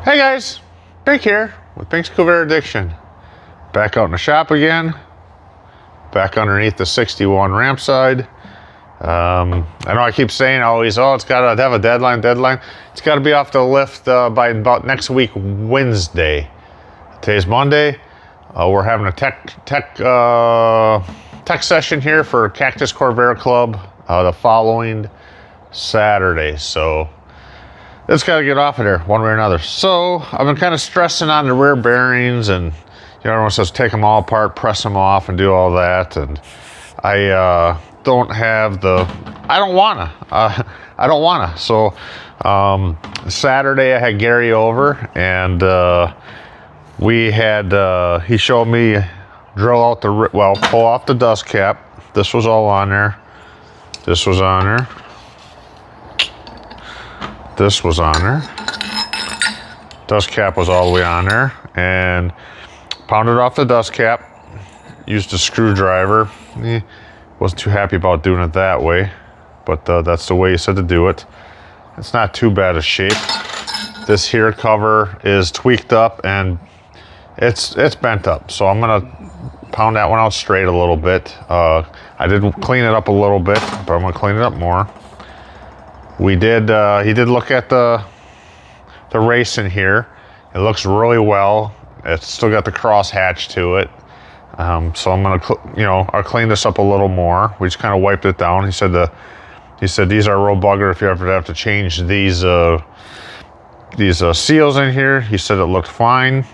Hey guys, Pink here with Pink's Corvair Addiction. Back out in the shop again. Back underneath the 61 Rampside. I know I keep saying always, oh, it's got to have a deadline. It's got to be off the lift by about next week, Wednesday. Today's Monday. We're having a tech session here for Cactus Corvair Club the following Saturday. So it's got to get off of there one way or another. So I've been kind of stressing on the rear bearings, and everyone says take them all apart, press them off, and do all that. And I don't have the. I don't wanna. So Saturday I had Gary over, and we had he showed me drill out pull off the dust cap. This was all on there. This was on there. This was on there. Dust cap was all the way on there, and pounded off the dust cap. Used a screwdriver. Wasn't too happy about doing it that way, but that's the way he said to do it. It's not too bad a shape. This here cover is tweaked up and it's bent up, so I'm gonna pound that one out straight a little bit. I did clean it up a little bit, but I'm gonna clean it up more. He did look at the race in here. It looks really well. It's still got the cross hatch to it. So I'm gonna, I'll clean this up a little more. We just kind of wiped it down. He said these are real bugger if you ever have to change these seals in here. He said it looked fine,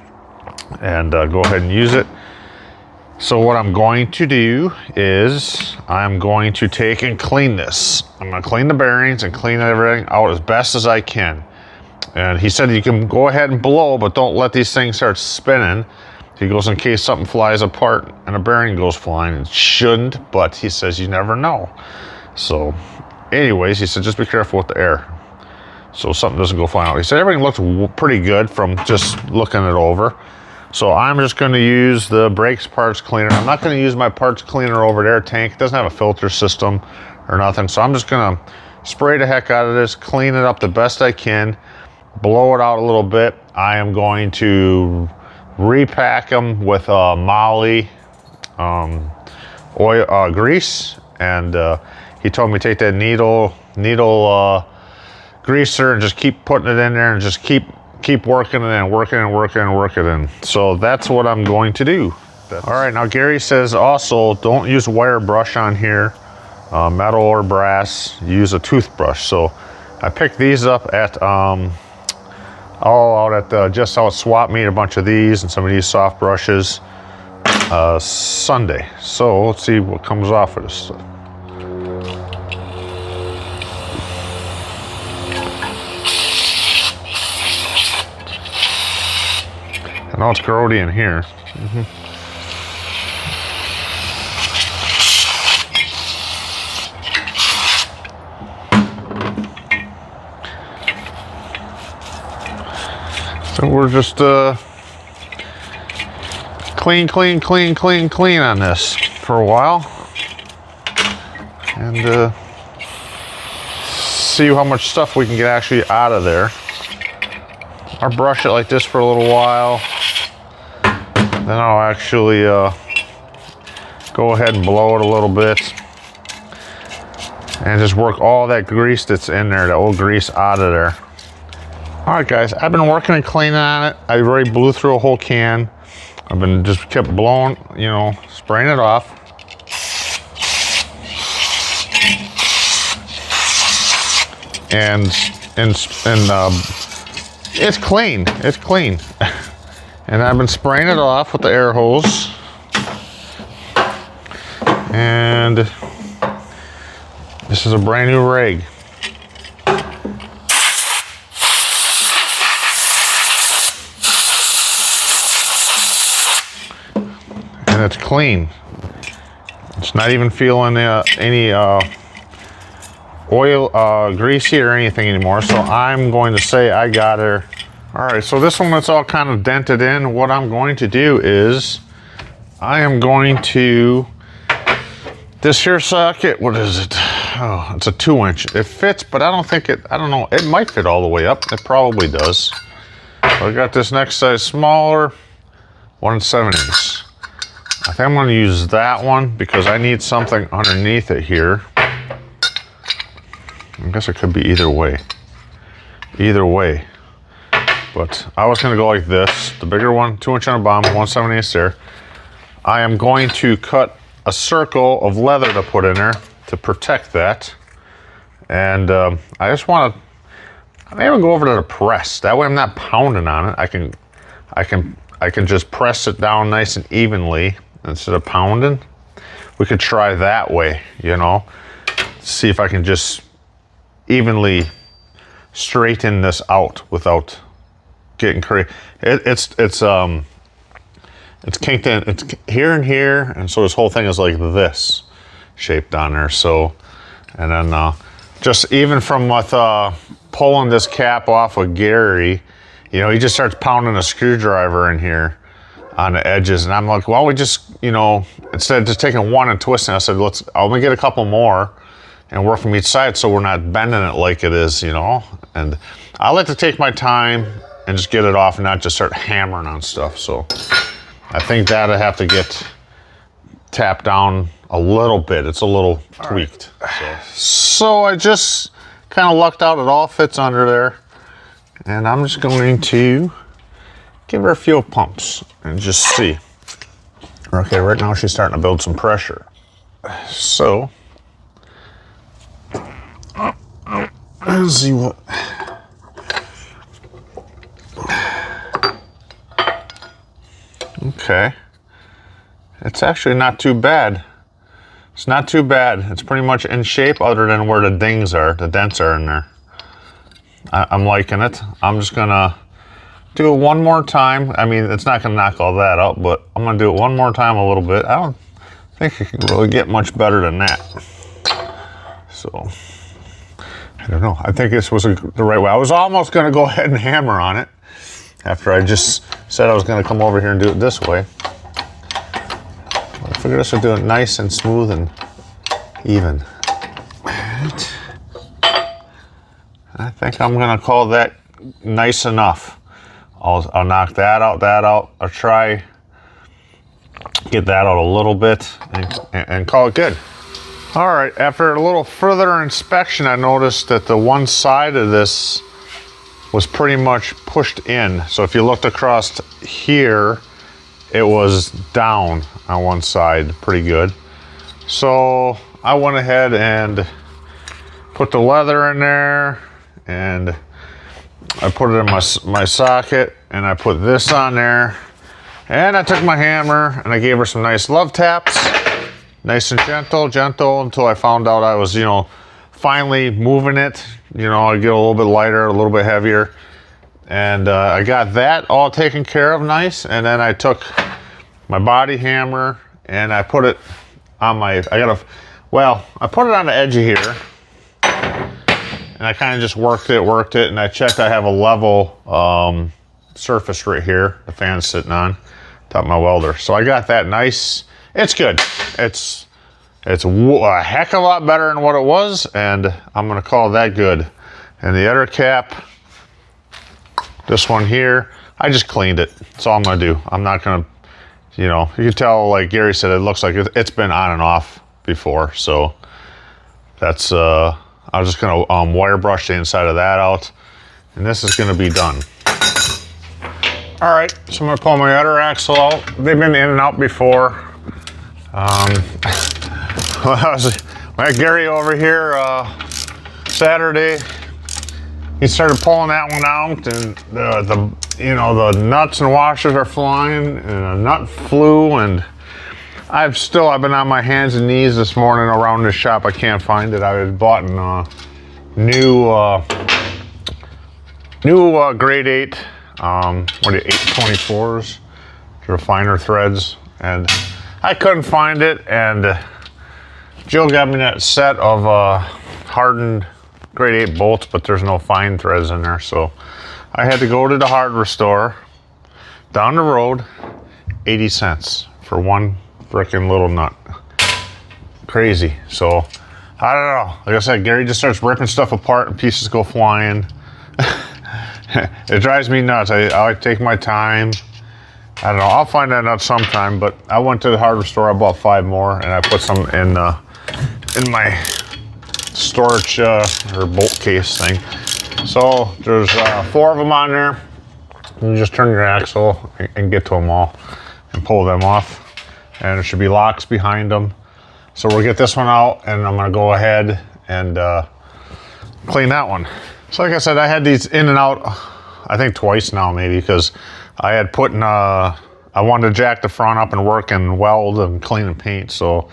and go ahead and use it. So what I'm going to do is I'm going to take and clean this. I'm going to clean the bearings and clean everything out as best as I can. And he said you can go ahead and blow, but don't let these things start spinning. He goes, in case something flies apart and a bearing goes flying. It shouldn't, but he says you never know. So anyways, he said just be careful with the air, so something doesn't go flying out. He said everything looked pretty good from just looking it over. So I'm just going to use the brakes parts cleaner. I'm not going to use my parts cleaner over there tank. It doesn't have a filter system or nothing. So I'm just going to spray the heck out of this, clean it up the best I can, blow it out a little bit. I am going to repack them with Molly oil grease, and he told me take that needle greaser and just keep putting it in there and just keep working it in, working it in. So that's what I'm going to do. All right, now Gary says also don't use wire brush on here, metal or brass. Use a toothbrush. So I picked these up at all out at just out swap meet, a bunch of these and some of these soft brushes Sunday. So let's see what comes off of this stuff. I know it's grody in here. So we're just clean on this for a while, and see how much stuff we can get actually out of there. I'll brush it like this for a little while. Then I'll actually go ahead and blow it a little bit and just work all that grease that's in there, the old grease, out of there. All right, guys, I've been working and cleaning on it. I already blew through a whole can. I've been just kept blowing, spraying it off. And it's clean. It's clean. And I've been spraying it off with the air hose. And this is a brand new rig. And it's clean. It's not even feeling any oil, greasy or anything anymore. So I'm going to say I got her. All right, so this one that's all kind of dented in. What I'm going to do is I am going to, this here socket, what is it? Oh, it's a 2-inch. It fits, but I don't know. It might fit all the way up. It probably does. I got this next size smaller, 1/7". I think I'm going to use that one because I need something underneath it here. I guess it could be either way. Either way. But I was going to go like this. The bigger one, 2" on a bomb, 1/7 there. I am going to cut a circle of leather to put in there to protect that. And I just want to, I may even go over to the press. That way I'm not pounding on it. I can just press it down nice and evenly instead of pounding. We could try that way, you know. See if I can just evenly straighten this out without getting crazy. It's kinked in. It's here and here, and so this whole thing is like this shaped on there. So, and then just even from with pulling this cap off with Gary, you know, he just starts pounding a screwdriver in here on the edges, and I'm like, well, we just, you know, instead of just taking one and twisting, I said, let me get a couple more and work from each side so we're not bending it like it is, you know. And I like to take my time and just get it off and not just start hammering on stuff. So I think that I have to get tapped down a little bit. It's a little tweaked. Right. So I just kind of lucked out. It all fits under there. And I'm just going to give her a few pumps and just see. Okay, right now she's starting to build some pressure. So, let's see what. Okay. It's actually not too bad. It's not too bad. It's pretty much in shape other than where the dings are, the dents are in there. I'm liking it. I'm just gonna do it one more time. I mean, it's not gonna knock all that out, but I'm gonna do it one more time a little bit. I don't think it can really get much better than that. So, I don't know. I think this was the right way. I was almost gonna go ahead and hammer on it after I just said I was gonna come over here and do it this way. I figured this would do it nice and smooth and even. Right. I think I'm gonna call that nice enough. I'll knock that out. I'll try get that out a little bit and call it good. All right, after a little further inspection, I noticed that the one side of this was pretty much pushed in. So if you looked across here, it was down on one side pretty good. So I went ahead and put the leather in there, and I put it in my socket, and I put this on there, and I took my hammer and I gave her some nice love taps, nice and gentle until I found out I was, you know, finally moving it. You know, I get a little bit lighter, a little bit heavier, and I got that all taken care of nice. And then I took my body hammer and I put it on I put it on the edge of here. And I kind of just worked it, and I checked I have a level surface right here, the fan's sitting on top of my welder. So I got that nice. It's good. It's a heck of a lot better than what it was, and I'm gonna call that good. And the other cap, this one here, I just cleaned it. That's all I'm gonna do. I'm not gonna, you know, you can tell, like Gary said, it looks like it's been on and off before. So that's I was just gonna wire brush the inside of that out, and this is gonna be done. All right, so I'm gonna pull my other axle out. They've been in and out before. When I had Gary over here Saturday, he started pulling that one out, and the nuts and washers are flying, and a nut flew, and I've been on my hands and knees this morning around the shop. I can't find it. I had bought new grade 8, 824s, to finer threads, and I couldn't find it. And Jill got me that set of hardened grade 8 bolts, but there's no fine threads in there, so I had to go to the hardware store down the road, 80 cents for one frickin' little nut. Crazy. So I don't know. Like I said, Gary just starts ripping stuff apart and pieces go flying. It drives me nuts. I take my time. I don't know, I'll find that out sometime, but I went to the hardware store, I bought 5 more, and I put some in my storage or bolt case thing. So there's 4 of them on there. You just turn your axle and get to them all and pull them off. And there should be locks behind them. So we'll get this one out, and I'm gonna go ahead and clean that one. So like I said, I had these in and out, I think twice now maybe, because I had put in, I wanted to jack the front up and work and weld and clean and paint. So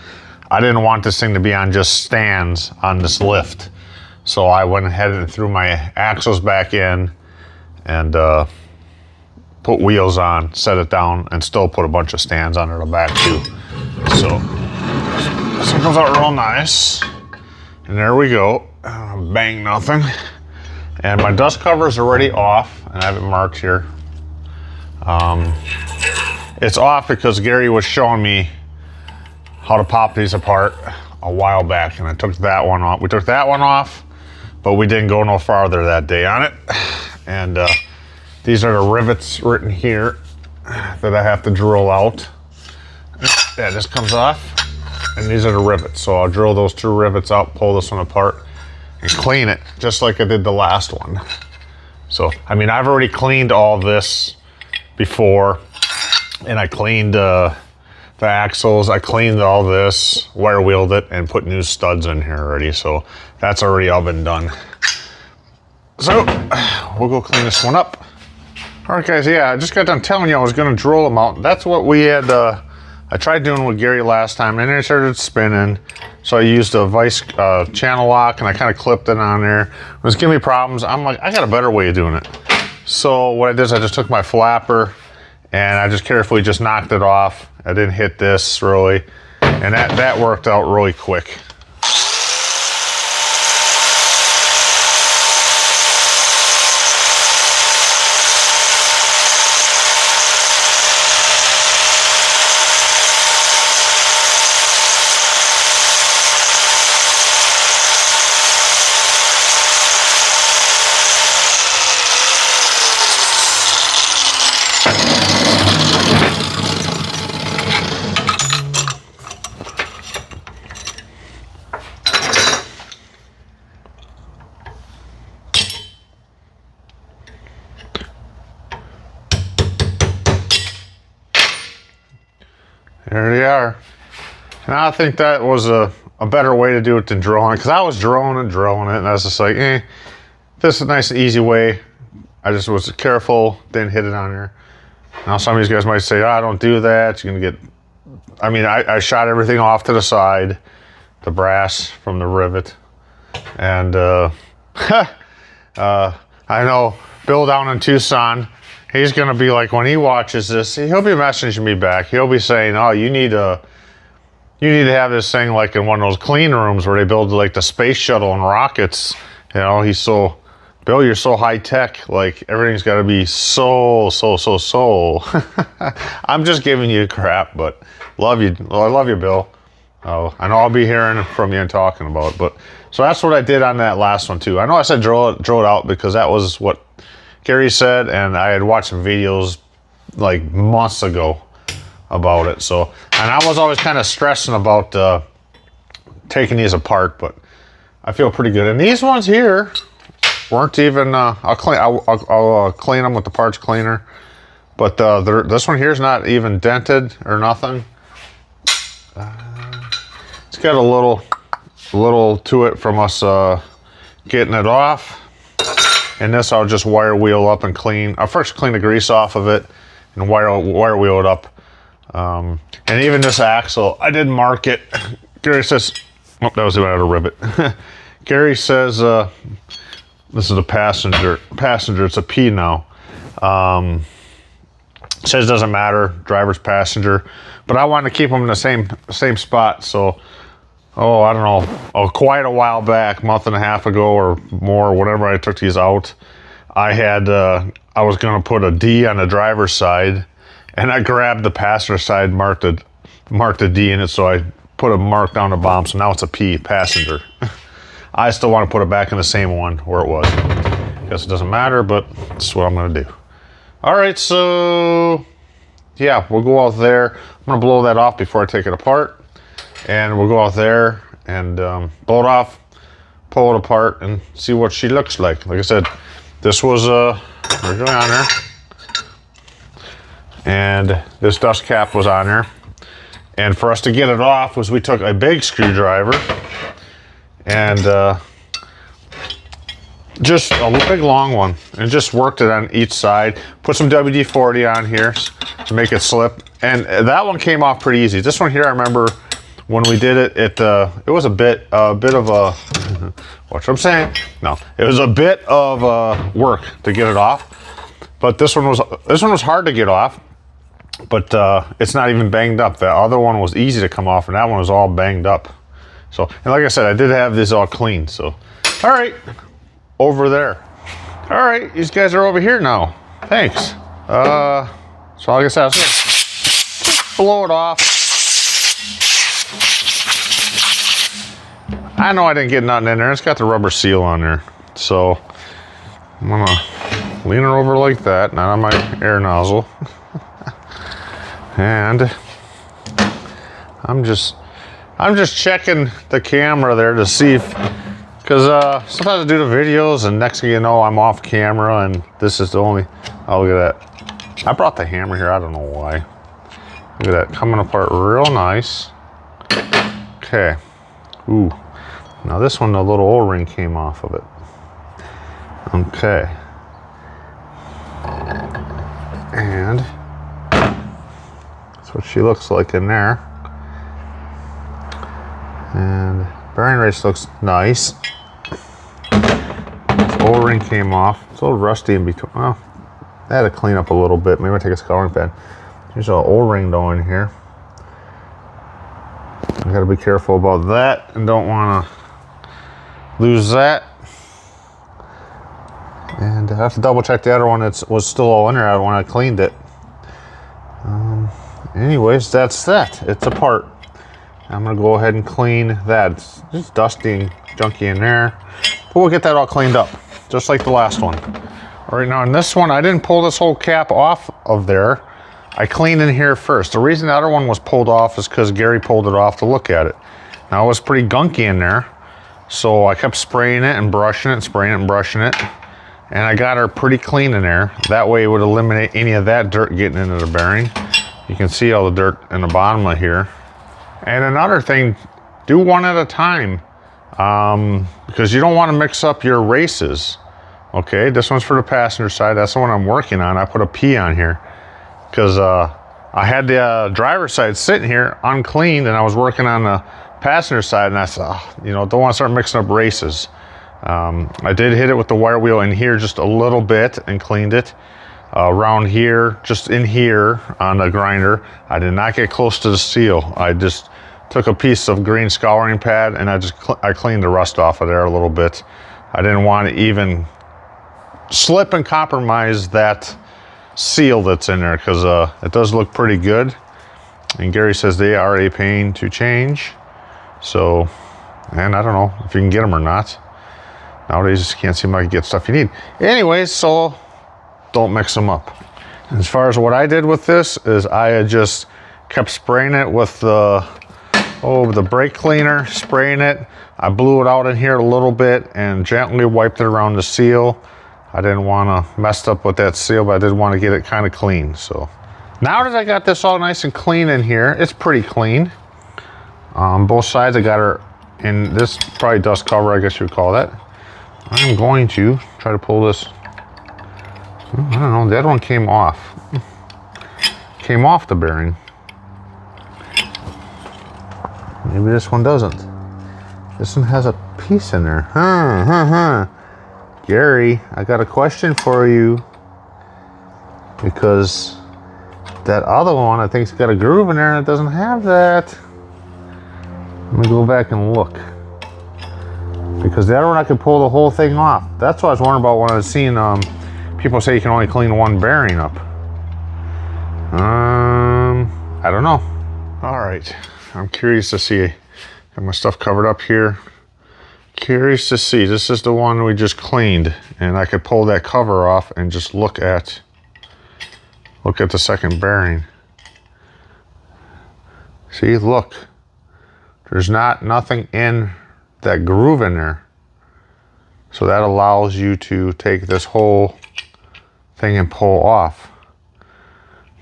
I didn't want this thing to be on just stands on this lift. So I went ahead and threw my axles back in and put wheels on, set it down, and still put a bunch of stands under the back too. So this one comes out real nice. And there we go. Bang nothing. And my dust cover is already off, and I have it marked here. It's off because Gary was showing me how to pop these apart a while back, and I took that one off. We took that one off, but we didn't go no farther that day on it. And these are the rivets written here that I have to drill out. Yeah, this comes off, and these are the rivets. So I'll drill those 2 rivets out, pull this one apart, and clean it just like I did the last one. So, I mean, I've already cleaned all this before, and I cleaned the axles, I cleaned all this, wire wheeled it, and put new studs in here already. So that's already all been done. So we'll go clean this one up. All right, guys, yeah, I just got done telling you I was gonna drill them out. That's what we had, I tried doing with Gary last time, and then it started spinning. So I used a vice channel lock, and I kind of clipped it on there. It was giving me problems. I'm like, I got a better way of doing it. So what I did is I just took my flapper, and I just carefully just knocked it off. I didn't hit this really, and that worked out really quick. There they are. And I think that was a better way to do it than drilling it, because I was drilling it, and I was just like, this is a nice easy way. I just was careful, didn't hit it on there. Now some of these guys might say, oh, don't do that, you're gonna get, I mean, I shot everything off to the side, the brass from the rivet. And I know Bill down in Tucson, he's gonna be like, when he watches this, he'll be messaging me back. He'll be saying, oh, you need to have this thing like in one of those clean rooms where they build like the space shuttle and rockets. You know, he's so, Bill, you're so high tech, like everything's gotta be so. I'm just giving you crap, but love you. I love you, Bill. Oh, I know I'll be hearing from you and talking about it, but so that's what I did on that last one too. I know I said drill it out because that was what Gary said, and I had watched some videos like months ago about it. So, and I was always kind of stressing about taking these apart, but I feel pretty good. And these ones here weren't even. I'll clean them with the parts cleaner, but this one here is not even dented or nothing. It's got a little to it from us getting it off. And this I'll just wire wheel up and clean. I'll first clean the grease off of it and wire wheel it up. And even this axle, I did mark it. Gary says, oh, that was about a rivet. Gary says, this is a passenger, it's a P now. Says doesn't matter, driver's passenger. But I wanted to keep them in the same spot, so I don't know, quite a while back, month and a half ago or more, whenever I took these out, I was gonna put a D on the driver's side, and I grabbed the passenger side, marked a D in it, so I put a mark down the bottom, so now it's a P, passenger. I still want to put it back in the same one where it was. Guess it doesn't matter, but this is what I'm gonna do. All right, so yeah, we'll go out there. I'm gonna blow that off before I take it apart, and we'll go out there and blow it off, pull it apart, and see what she looks like. Like I said, this was originally on there, and this dust cap was on there. And for us to get it off was we took a big screwdriver and just a big long one, and just worked it on each side. Put some WD-40 on here to make it slip, and that one came off pretty easy. This one here, I remember when we did it, it was a bit of a watch what I'm saying. No, it was a bit of work to get it off. But this one was hard to get off. But it's not even banged up. The other one was easy to come off, and that one was all banged up. So, and like I said, I did have this all clean. So, all right, over there. All right, these guys are over here now. Thanks. So like I said, just blow it off. I know I didn't get nothing in there. It's got the rubber seal on there. So I'm gonna lean her over like that, not on my air nozzle. And I'm just checking the camera there to see if, because sometimes I do the videos and next thing you know I'm off camera and this is the only, oh look at that. I brought the hammer here, I don't know why. Look at that, coming apart real nice. Okay, ooh. Now this one, the little O-ring came off of it. Okay. And that's what she looks like in there. And bearing race looks nice. This O-ring came off. It's a little rusty in between. Well, I had to clean up a little bit. Maybe I'll take a scouring pad. There's an O-ring though in here. I gotta be careful about that and don't wanna lose that. And I have to double check the other one that was still all in there when I cleaned it. Anyways, that's that. It's apart. I'm gonna go ahead and clean that. It's just dusty and junky in there. But we'll get that all cleaned up, just like the last one. All right, now in this one, I didn't pull this whole cap off of there. I cleaned in here first. The reason the other one was pulled off is because Gary pulled it off to look at it. Now it was pretty gunky in there. So I kept spraying it and brushing it, spraying it and brushing it. And I got her pretty clean in there. That way it would eliminate any of that dirt getting into the bearing. You can see all the dirt in the bottom of here. And another thing, do one at a time. Because you don't want to mix up your races. Okay, this one's for the passenger side. That's the one I'm working on. I put a P on here. Because I had the driver's side sitting here uncleaned and I was working on the passenger side and I said, oh, you know, don't want to start mixing up races. I did hit it with the wire wheel in here just a little bit and cleaned it. Around here, just in here on the grinder, I did not get close to the seal. I just took a piece of green scouring pad and I cleaned the rust off of there a little bit. I didn't want to even slip and compromise that seal that's in there because it does look pretty good. And Gary says they are a pain to change. So, and I don't know if you can get them or not. Nowadays, you just can't seem like you get stuff you need. Anyways, so don't mix them up. As far as what I did with this is I had just kept spraying it with the brake cleaner, spraying it. I blew it out in here a little bit and gently wiped it around the seal. I didn't want to mess up with that seal, but I did want to get it kind of clean. So now that I got this all nice and clean in here, it's pretty clean. Both sides I got her in this probably dust cover, I guess you would call that. I'm going to try to pull this. I don't know, the other one came off. Came off the bearing. Maybe this one doesn't. This one has a piece in there. Gary, I got a question for you. Because that other one, I think it's got a groove in there and it doesn't have that. Let me go back and look. Because the other one I could pull the whole thing off. That's what I was wondering about when I was seeing people say you can only clean one bearing up. I don't know. All right, I'm curious to see. Got my stuff covered up here. Curious to see. This is the one we just cleaned, and I could pull that cover off and just look at the second bearing. See, look. There's nothing in that groove in there. So that allows you to take this whole thing and pull off.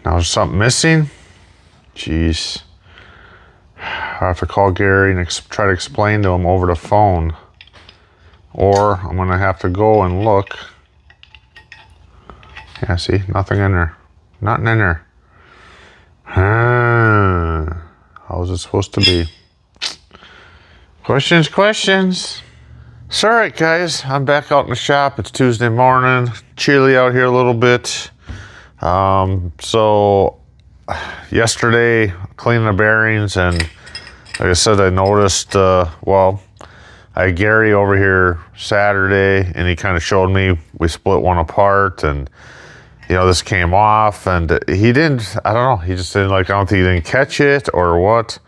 Now, is something missing? Jeez. I have to call Gary and try to explain to him over the phone. Or I'm going to have to go and look. Yeah, see? Nothing in there. Nothing in there. How's it supposed to be? Questions. So, all right, guys, I'm back out in the shop. It's Tuesday morning. Chilly out here a little bit. So yesterday, cleaning the bearings, and like I said, I noticed, I had Gary over here Saturday, and he kind of showed me, we split one apart, and, this came off, and he didn't, I don't know, he just didn't, I don't think he didn't catch it or what,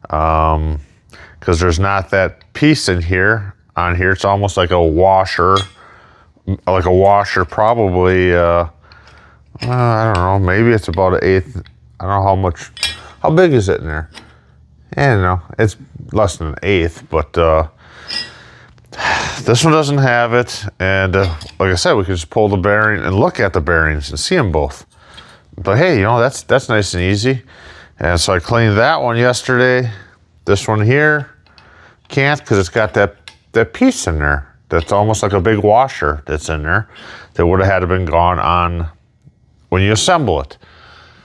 because there's not that piece on here. It's almost like a washer, probably, I don't know, maybe it's about 1/8. I don't know how big is it in there? Yeah, it's less than 1/8, but this one doesn't have it. And like I said, we could just pull the bearing and look at the bearings and see them both. But hey, that's nice and easy. And so I cleaned that one yesterday. This one here can't, because it's got that piece in there that's almost like a big washer that's in there that would have had to been gone on when you assemble it.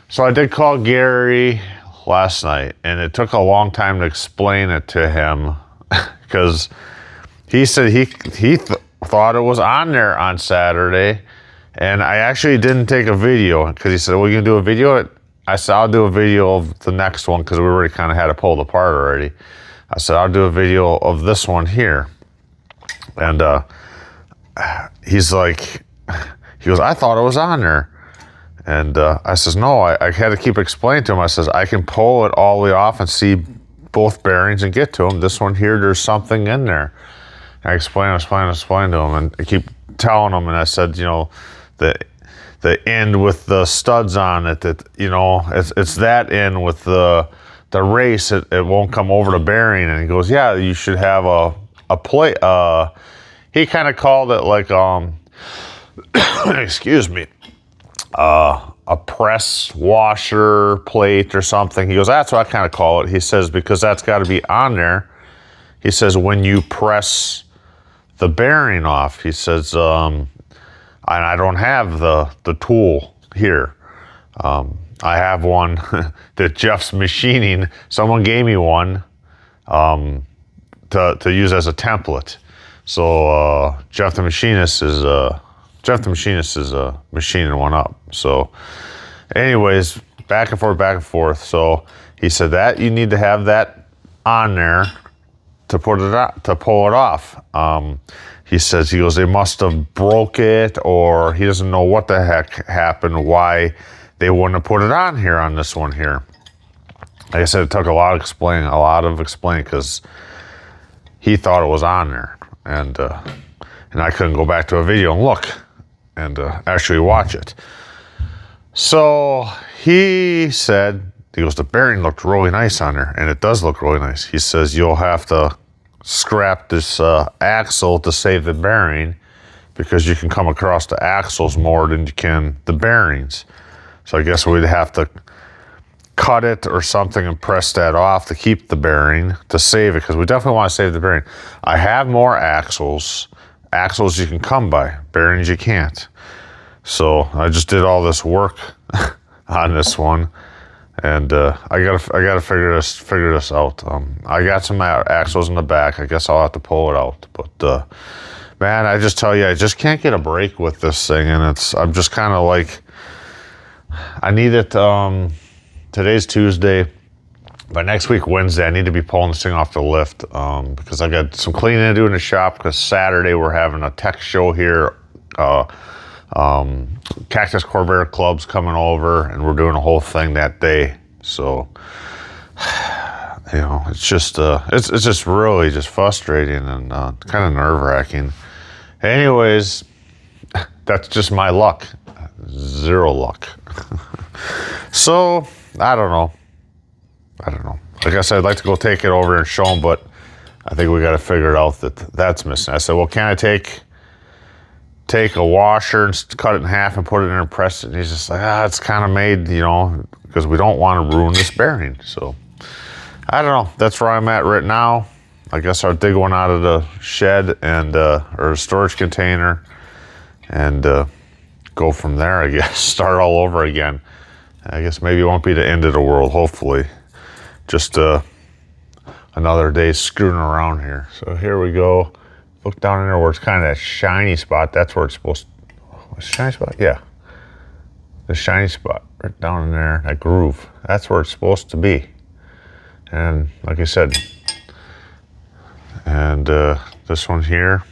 So I did call Gary last night, and it took a long time to explain it to him because he said he thought it was on there on Saturday, and I actually didn't take a video because he said, well, you can do a video? I said, I'll do a video of the next one because we already kind of had it pulled apart already. I said, I'll do a video of this one here. And he's like, he goes, I thought it was on there. And I says, no, I had to keep explaining to him. I says, I can pull it all the way off and see both bearings and get to them. This one here, there's something in there. And I explain to him, and I keep telling him, and I said, the end with the studs on it, that, it's that end with the race, it won't come over the bearing. And he goes, yeah, you should have a plate, he kind of called it like, excuse me, a press washer plate or something. He goes, that's what I kind of call it. He says, because that's got to be on there. He says, when you press the bearing off, he says, and I don't have the tool here. I have one that Jeff's machining. Someone gave me one to use as a template. So Jeff the machinist is machining one up. So anyways, back and forth. So he said that you need to have that on there to pull it off. He goes, they must have broke it, or he doesn't know what the heck happened, why they wouldn't have put it on here on this one here. Like I said, it took a lot of explaining because he thought it was on there. And I couldn't go back to a video and look and actually watch it. So he said, he goes, the bearing looked really nice on there, and it does look really nice. He says, you'll have to scrap this axle to save the bearing, because you can come across the axles more than you can the bearings. So I guess we'd have to cut it or something and press that off to keep the bearing, to save it, because we definitely want to save the bearing. I have more axles you can come by, bearings you can't. So I just did all this work on this one, and I gotta figure this out. I got some axles in the back. I guess I'll have to pull it out. But man, I just tell you, I just can't get a break with this thing, and I'm just kind of like, I need it. Today's Tuesday. By next week, Wednesday, I need to be pulling this thing off the lift because I got some cleaning to do in the shop, because Saturday we're having a tech show here. Cactus Corvair Club's coming over, and we're doing a whole thing that day. So you know, it's just it's just really just frustrating and kind of nerve-wracking. Anyways, that's just my luck. Zero luck. So I don't know. I guess I'd like to go take it over and show them, but I think we got to figure it out that that's missing. I said, well, can I take a washer and cut it in half and put it in and press it? And he's just like, it's kind of made, you know, because we don't want to ruin this bearing. So I don't know. That's where I'm at right now. I guess I'll dig one out of the shed and or a storage container and go from there, I guess. Start all over again. I guess maybe it won't be the end of the world, hopefully. Just another day screwing around here. So here we go. Look down in there where it's kind of that shiny spot. That's where it's supposed to, shiny spot? Yeah. The shiny spot right down in there, that groove. That's where it's supposed to be. And like I said, and this one here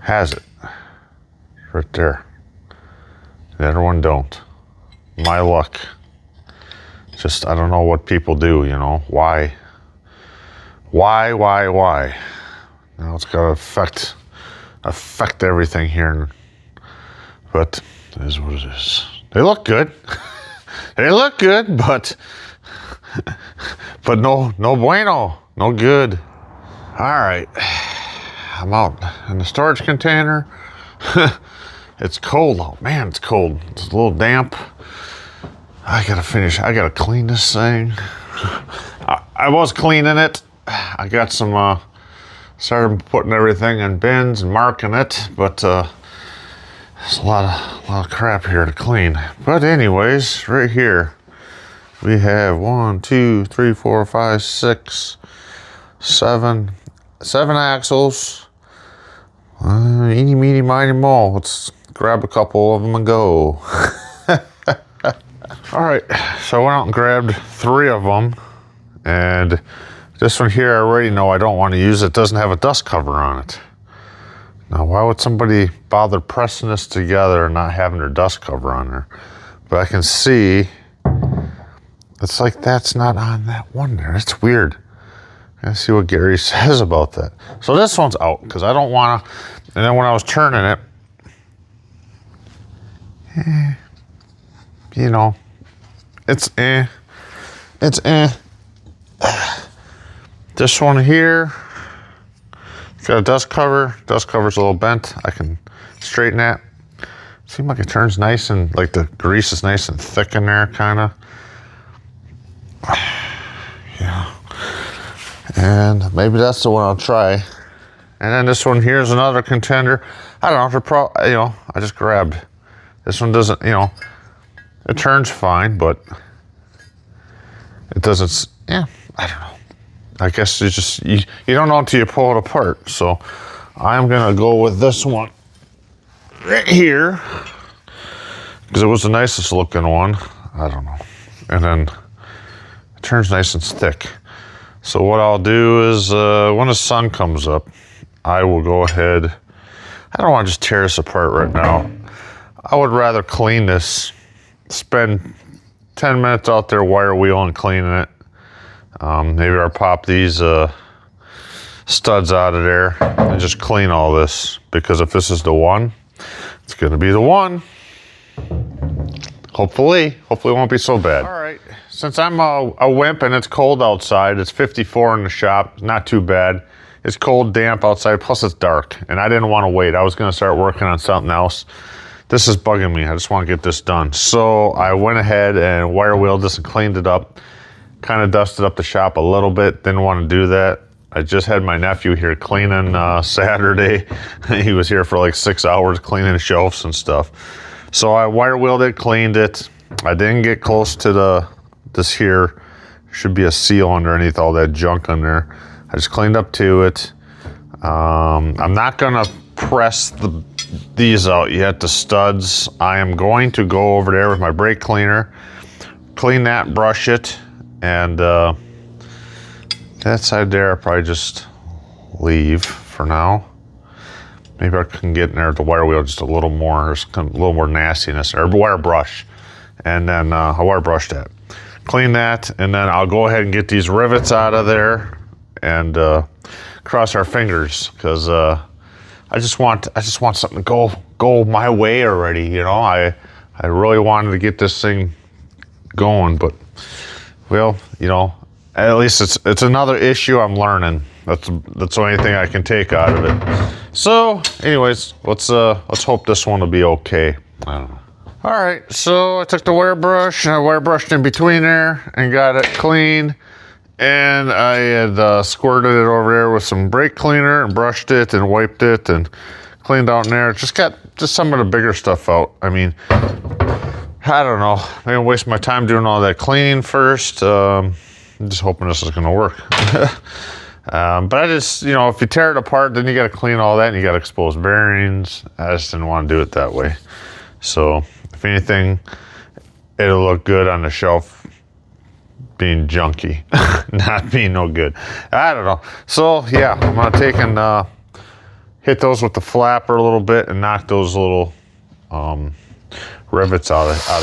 has it. Right there. The other one don't. My luck. Just, I don't know what people do, you know. Why? Now it's got to affect everything here. But it is what it is. They look good. They look good, but no bueno. No good. All right. I'm out in the storage container. It's cold out. Man, it's cold. It's a little damp. I gotta clean this thing. I was cleaning it. I got some, started putting everything in bins and marking it, but there's a lot of crap here to clean. But anyways, right here, we have 1, 2, 3, 4, 5, 6, 7 axles. Eeny, meeny, miny, mo. Let's grab a couple of them and go. All right, so I went out and grabbed 3 of them, and this one here I already know I don't want to use. It doesn't have a dust cover on it. Now, why would somebody bother pressing this together and not having their dust cover on there? But I can see, it's like that's not on that one there. It's weird. Let's see what Gary says about that. So this one's out, because I don't want to, and then when I was turning it, you know, it's This one here, it's got a dust cover. Dust cover's a little bent. I can straighten that. Seems like it turns nice and like the grease is nice and thick in there, kind of. Yeah. And maybe that's the one I'll try. And then this one here is another contender. I don't know, I just grabbed. This one doesn't, it turns fine, but it doesn't, I don't know. I guess it's just, you don't know until you pull it apart. So I'm gonna go with this one right here, because it was the nicest looking one. I don't know. And then it turns nice and thick. So what I'll do is when the sun comes up, I will go ahead. I don't want to just tear this apart right now. I would rather clean this, spend 10 minutes out there wire wheeling, cleaning it. Maybe I'll pop these studs out of there and just clean all this, because if this is the one, it's gonna be the one. Hopefully it won't be so bad. All right, since I'm a wimp and it's cold outside, it's 54 in the shop, not too bad. It's cold, damp outside, plus it's dark, and I didn't want to wait. I was gonna start working on something else. This is bugging me. I just want to get this done. So I went ahead and wire wheeled this and cleaned it up. Kind of dusted up the shop a little bit. Didn't want to do that. I just had my nephew here cleaning Saturday. He was here for like 6 hours cleaning shelves and stuff. So I wire wheeled it, cleaned it. I didn't get close to this here. Should be a seal underneath all that junk on there. I just cleaned up to it. I'm not gonna press these out yet, the studs. I am going to go over there with my brake cleaner, clean that, brush it, and that side there I'll probably just leave for now. Maybe I can get in there with the wire wheel just a little more, there's a little more nastiness, or wire brush. And then I'll wire brush that. clean that, and then I'll go ahead and get these rivets out of there and cross our fingers, because I just want something to go my way already. You know, I really wanted to get this thing going, but well, you know, at least it's another issue I'm learning. That's the only thing I can take out of it. So, anyways, let's hope this one will be okay. I don't know. All right, so I took the wire brush and I wire brushed in between there and got it clean. And I had squirted it over there with some brake cleaner and brushed it and wiped it and cleaned out in there. Just got some of the bigger stuff out. I mean, I don't know. I'm gonna waste my time doing all that cleaning first. I'm just hoping this is gonna work. But I just, you know, if you tear it apart, then you gotta clean all that and you gotta expose bearings. I just didn't want to do it that way. So, if anything, it'll look good on the shelf being junky, not being no good. I don't know. So, yeah, I'm gonna take and hit those with the flapper a little bit and knock those little rivets out of there.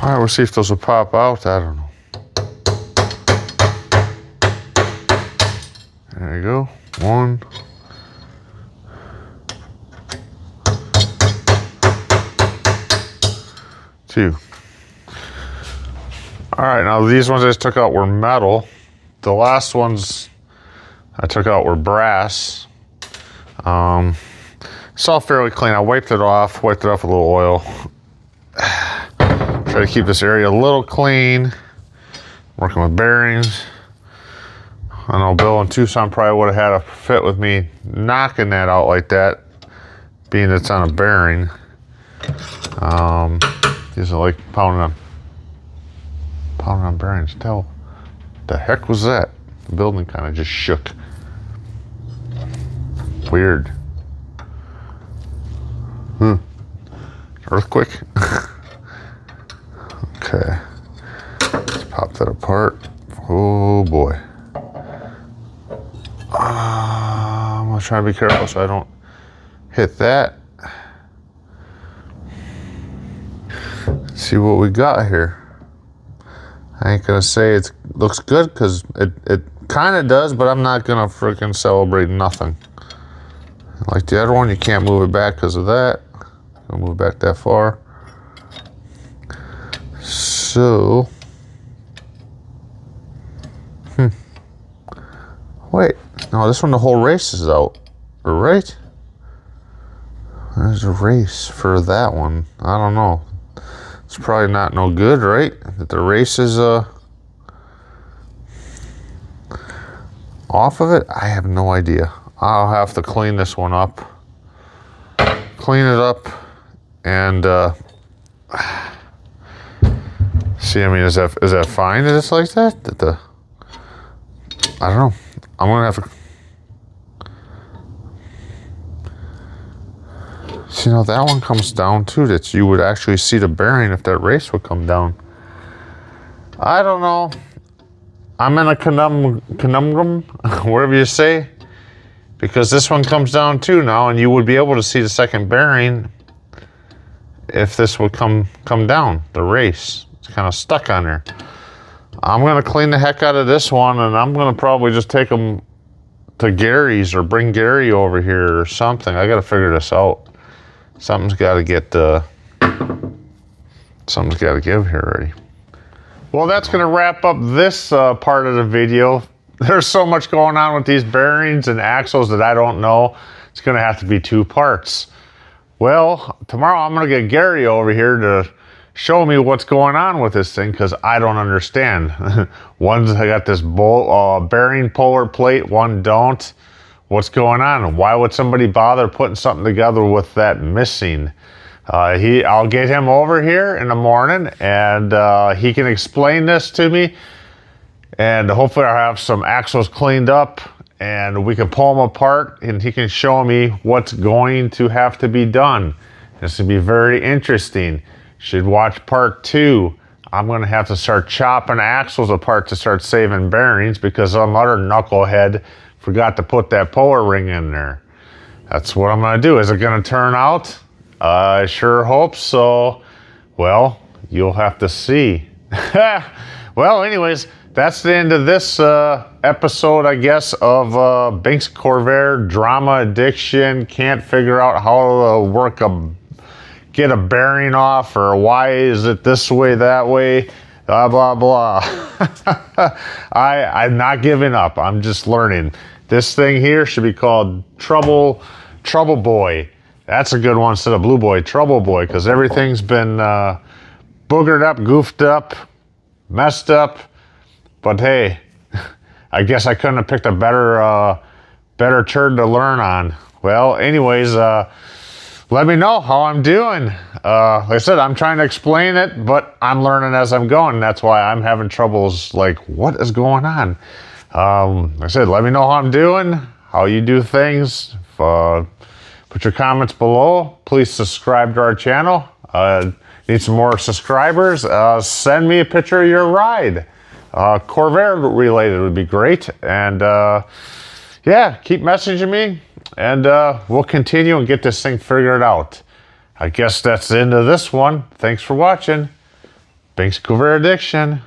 All right, we'll see if those will pop out. I don't know. There you go. 1. 2. All right, now these ones I just took out were metal. The last ones I took out were brass. It's all fairly clean. I wiped it off with a little oil. Try to keep this area a little clean. Working with bearings. I know Bill in Tucson probably would have had a fit with me knocking that out like that, being it's on a bearing. These are like pounding on bearings. What the heck was that? The building kind of just shook. Weird. Earthquake? Okay. Let's pop that apart. Oh boy. I'm gonna try to be careful so I don't hit that. Let's see what we got here. I ain't gonna say it looks good, because it kind of does, but I'm not gonna freaking celebrate nothing. Like the other one, you can't move it back because of that. I'll move it back that far. So, wait, no, this one the whole race is out, right? There's a race for that one. I don't know. It's probably not no good, right? That the race is off of it? I have no idea. I'll have to clean this one up. Clean it up and see, I mean, is that fine that it's like that? I don't know. I'm gonna have to see, now that one comes down too, that you would actually see the bearing if that race would come down. I don't know. I'm in a conundrum, whatever you say, because this one comes down too now, and you would be able to see the second bearing if this would come down, the race. It's kind of stuck on there. I'm gonna clean the heck out of this one, and I'm gonna probably just take them to Gary's or bring Gary over here or something. I gotta figure this out. Something's gotta something's gotta give here already. Well, that's gonna wrap up this part of the video. There's so much going on with these bearings and axles that I don't know. It's gonna have to be 2 parts. Well, tomorrow I'm gonna get Gary over here to show me what's going on with this thing, because I don't understand. One's I got this bearing puller plate, one don't. What's going on? Why would somebody bother putting something together with that missing? I'll get him over here in the morning, and he can explain this to me, and hopefully I'll have some axles cleaned up and we can pull them apart and he can show me what's going to have to be done. This will be very interesting. Should watch part 2. I'm gonna have to start chopping axles apart to start saving bearings, because some other knucklehead forgot to put that puller ring in there. That's what I'm gonna do. Is it gonna turn out I sure hope so. Well, you'll have to see. Well, anyways, that's the end of this episode, I guess, of Binks Corvair Drama Addiction. Can't figure out how to get a bearing off, or why is it this way, that way, blah, blah, blah. I'm not giving up. I'm just learning. This thing here should be called Trouble Boy. That's a good one instead of Blue Boy, Trouble Boy, because everything's been boogered up, goofed up, messed up. But hey, I guess I couldn't have picked a better turd to learn on. Well, anyways, let me know how I'm doing. Like I said, I'm trying to explain it, but I'm learning as I'm going. That's why I'm having troubles, like, what is going on? Like I said, let me know how I'm doing, how you do things. Put your comments below. Please subscribe to our channel. Need some more subscribers. Send me a picture of your ride. Corvair related would be great. And yeah, keep messaging me, and we'll continue and get this thing figured out. I guess that's the end of this one. Thanks for watching. Binks Corvair Addiction.